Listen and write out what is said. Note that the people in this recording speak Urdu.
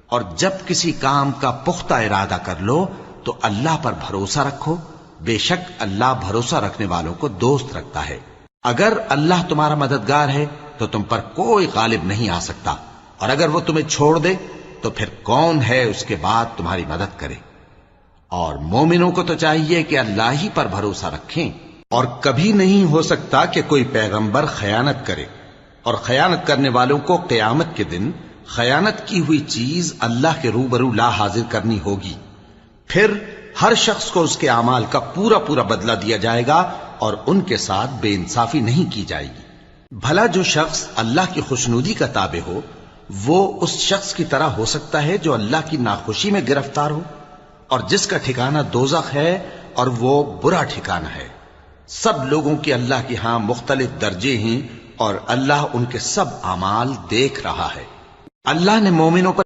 اور جب کسی کام کا پختہ ارادہ کر لو تو اللہ پر بھروسہ رکھو، بے شک اللہ بھروسہ رکھنے والوں کو دوست رکھتا ہے۔ اگر اللہ تمہارا مددگار ہے تو تم پر کوئی غالب نہیں آ سکتا، اور اگر وہ تمہیں چھوڑ دے تو پھر کون ہے اس کے بعد تمہاری مدد کرے۔ اور مومنوں کو تو چاہیے کہ اللہ ہی پر بھروسہ رکھیں، اور کبھی نہیں ہو سکتا کہ کوئی پیغمبر خیانت کرے، اور خیانت کرنے والوں کو قیامت کے دن خیانت کی ہوئی چیز اللہ کے روبرو لا حاضر کرنی ہوگی، پھر ہر شخص کو اس کے اعمال کا پورا پورا بدلہ دیا جائے گا، اور ان کے ساتھ بے انصافی نہیں کی جائے گی۔ بھلا جو شخص اللہ کی خوشنودی کا تابع ہو وہ اس شخص کی طرح ہو سکتا ہے جو اللہ کی ناخوشی میں گرفتار ہو، اور جس کا ٹھکانہ دوزخ ہے اور وہ برا ٹھکانہ ہے۔ سب لوگوں کے اللہ کے ہاں مختلف درجے ہیں، اور اللہ ان کے سب اعمال دیکھ رہا ہے۔ اللہ نے مومنوں پر